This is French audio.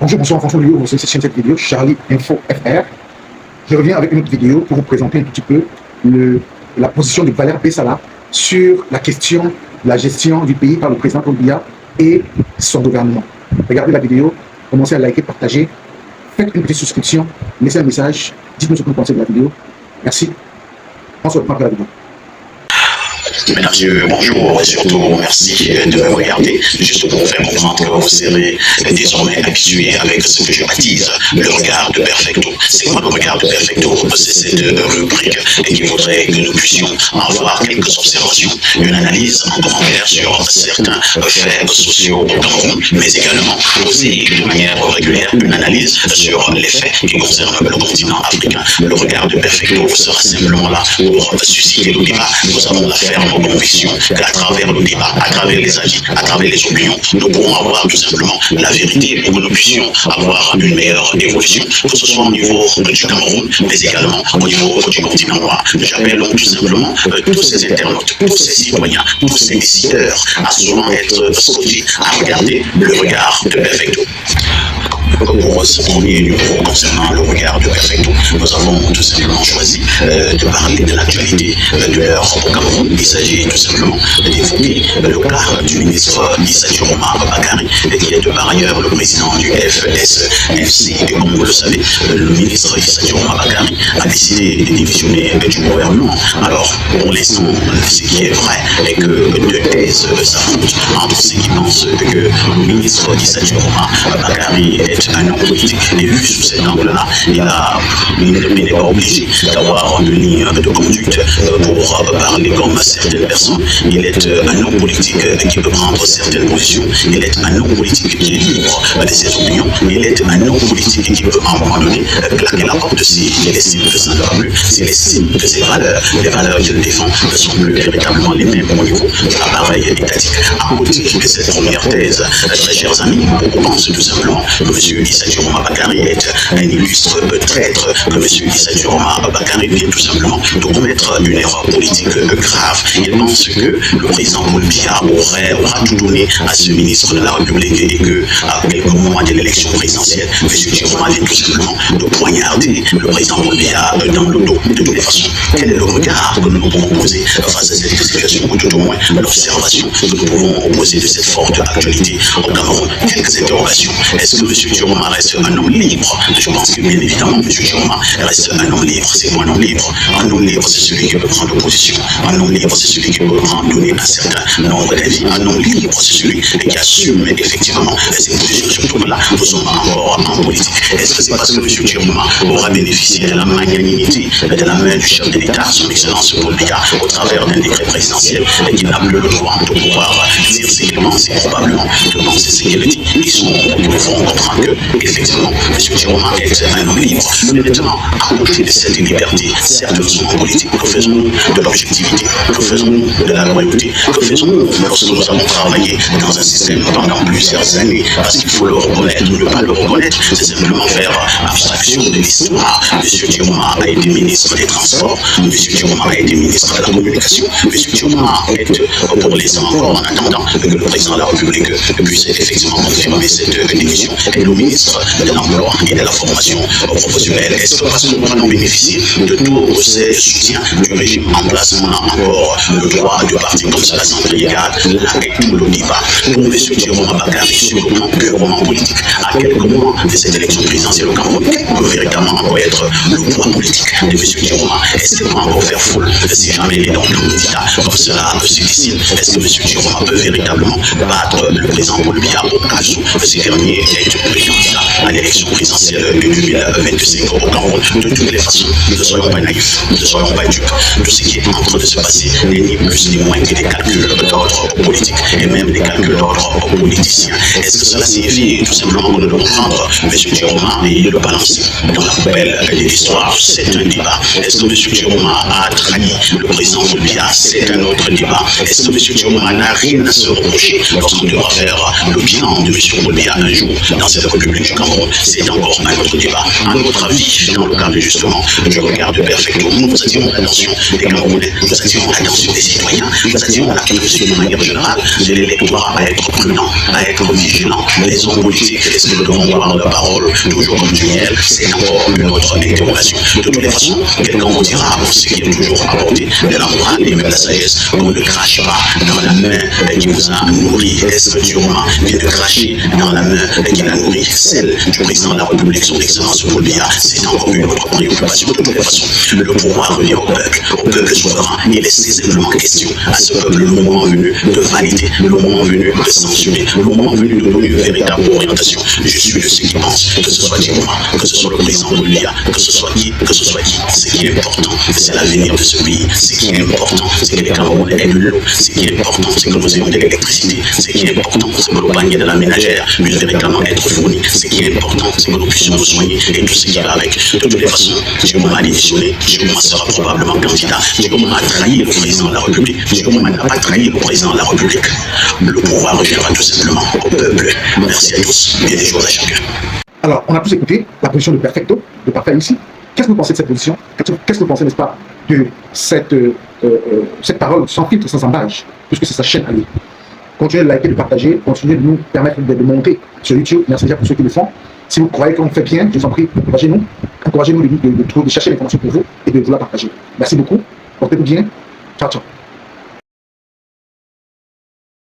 Bonjour, bonsoir, François Lio, vous cette chaîne, cette vidéo, Charlie Info FR. Je reviens avec une autre vidéo pour vous présenter un petit peu la position de Valère Bessala sur la question de la gestion du pays par le président Paul Biya et son gouvernement. Regardez la vidéo, commencez à liker, partager, faites une petite souscription, laissez un message, dites-nous ce que vous pensez de la vidéo. Merci. On se reprend après la vidéo. Mesdames et messieurs, bonjour et surtout merci de me regarder juste pour vous faire comprendre que vous serez désormais habitué avec ce que je baptise le regard de Perfecto. C'est quoi le regard de Perfecto? C'est cette rubrique qui voudrait que nous puissions avoir quelques observations, une analyse en commentaire sur certains faits sociaux au Cameroun, mais également aussi de manière régulière une analyse sur les faits qui concernent le continent africain. Le regard de Perfecto sera simplement là pour susciter le débat. Nous avons la ferme conviction qu'à travers le débat, à travers les avis, à travers les opinions, nous pourrons avoir tout simplement la vérité pour que nous puissions avoir une meilleure évolution, que ce soit au niveau du Cameroun, mais également au niveau du continent noir. J'appelle donc tout simplement tous ces internautes, tous ces citoyens, tous ces décideurs à souvent être scotchés, à regarder le regard de Perfecto. Pour ce premier numéro concernant le regard de Perfecto, nous avons tout simplement choisi de parler de l'actualité de l'heure au Cameroun. Il s'agit tout simplement d'évoquer le cas du ministre Issa Dioma Bakary, qui est par ailleurs le président du FSFC. Et comme vous le savez, le ministre Issa Dioma Bakary a décidé de démissionner du gouvernement. Alors, pour l'instant, ce qui est vrai est que deux thèses s'affrontent entre ceux qui pensent que le ministre Issa Dioma Bakary est un homme politique, et vu sous cet angle-là, il n'est pas obligé d'avoir une ligne de conduite pour parler comme certaines personnes. Il est un homme politique qui peut prendre certaines positions, il est un homme politique qui est libre de ses opinions, il est un homme politique qui peut à un moment donné claquer la porte s'il estime que ça ne va plus, s'il estime que ses valeurs, les valeurs qu'il défend ne sont plus véritablement les mêmes au niveau de l'appareil étatique. À côté de cette première thèse, très chers amis, on pense tout simplement que M. Issa Dioma Bakary est un illustre traître, que M. Issa Dioma Bakary vient tout simplement de commettre une erreur politique grave. Il pense que le président Paul Biya aura tout donné à ce ministre de la République et que, à quelques mois de l'élection présidentielle, M. Dioma vient tout simplement de poignarder le président Paul Biya dans le dos. De toutes les façons, quel est le regard que nous pouvons poser face à cette situation, ou tout au moins l'observation que nous pouvons poser de cette forte actualité au Cameroun? Quelques interrogations. Est-ce que M. Dioma reste un homme libre? Je pense que bien évidemment, M. Dioma reste un homme libre. C'est quoi un homme libre? Un homme libre, c'est celui qui peut prendre position. Un homme libre, c'est celui qui peut donner un certain nombre d'avis. Un homme libre, c'est celui qui assume effectivement ses positions. Surtout que là, nous sommes encore en politique. Est-ce que c'est parce que M. Dioma aura bénéficié de la magnanimité de la main du chef de l'État, son excellence Paul Biya, au travers d'un décret présidentiel, et qu'il n'a plus le droit de pouvoir dire ce qu'il pense et probablement de penser ce qu'il dit? Nous devons comprendre que, effectivement, M. Dioma est un homme libre. Maintenant, à côté de cette liberté, certes, nous sommes politiques, que faisons-nous de l'objectivité? Que faisons-nous de la loyauté? Que faisons-nous lorsque nous avons travaillé dans un système pendant plusieurs années? Parce qu'il faut le reconnaître ou ne pas le reconnaître, c'est simplement faire abstraction de l'histoire. M. Dioma a été ministre des Transports, M. Dioma a été ministre de la Communication, M. Dioma est, pour l'instant encore, en attendant que le président de la République puisse effectivement confirmer cette démission, et le ministre de l'Emploi et de la formation professionnelle. Est-ce que parce que nous allons bénéficier de tous ces soutiens du régime en place, on a encore le droit de partir comme ça, l'Assemblée légale, là est tout le débat pour M. Dioma Bakary sur le plan purement politique. À quelques mois de cette élection présidentielle au Cameroun, quel peut véritablement encore être le poids politique de M. Dioma? Est-ce qu'il va encore faire foule si jamais il est donc candidat comme cela se dessine? Est-ce que M. Dioma peut véritablement battre le président Paul Biya au cas où ce dernier est candidat à l'élection présidentielle de 2025 au Cameroun? De toutes les façons, nous ne soyons pas naïfs, nous ne soyons pas dupes. Tout ce qui est en train de se passer n'est ni plus ni moins que des calculs d'ordre politique et même des calculs d'ordre politicien. Est-ce que cela signifie tout simplement que nous devons prendre M. Dioma et le balancer dans la poubelle de l'histoire? C'est un débat. Est-ce que M. Dioma a trahi le président Paul Biya? C'est un autre débat. Est-ce que M. Dioma n'a rien à se reprocher lorsqu'on devra faire le bilan de M. Paul Biya un jour dans cette République du Cameroun? c'est encore un autre débat. À notre avis, dans le cadre justement du regard de Perfecto, nous attirons l'attention des Camerounais, nous attirons l'attention des citoyens, nous attirons l'attention de manière générale de l'électorat à être prudent, à être vigilant. Les hommes politiques, est-ce que nous devons avoir la parole toujours comme du miel? C'est encore une autre interrogation. De toutes les façons, quelqu'un vous dira, pour ce qui est toujours apporté de la morale et même de la sagesse, qu'on ne crache pas dans la main qui vous a nourri. Est-ce que durement vient de cracher dans la main qui a nourri celle du président de la République, son excellence Paul Biya? C'est encore une autre préoccupation. De toutes les façons, le pouvoir revient au peuple souverain. Il est simplement question à ce peuple, le moment venu de valider, le moment venu de sanctionner, le moment venu de donner une véritable orientation. Je suis de ceux qui pensent que ce soit Dioma, que ce soit le président Paul Biya, que ce soit qui. Ce qui est important, c'est l'avenir de ce pays. Ce qui est important, c'est que les Camerounais aient de l'eau. Ce qui est important, c'est que nous ayons de l'électricité. Ce qui est important, c'est que le panier de la ménagère puisse véritablement être fourni. Ce qui est important, c'est que nous puissions nous soigner et tout ce qui va avec. De toutes les façons, Dioma a démissionné, Dioma sera probablement candidat. Dioma a trahi le président de la République. Dioma n'a pas trahi le président de la République. Le pouvoir reviendra tout simplement au peuple. Merci à tous et des jours à chacun. Alors, on a tous écouté la position de Perfecto, de Parfait ici. Qu'est-ce que vous pensez de cette position? Qu'est-ce que vous pensez, n'est-ce pas, de cette parole sans filtre, sans emballage, puisque c'est sa chaîne à lui? Continuez de liker, de partager, continuez de nous permettre de monter sur YouTube. Merci déjà pour ceux qui le font. Si vous croyez qu'on fait bien, je vous en prie, encouragez-nous. Encouragez-nous de chercher l'information pour vous et de vous la partager. Merci beaucoup. Portez-vous bien. Ciao, ciao.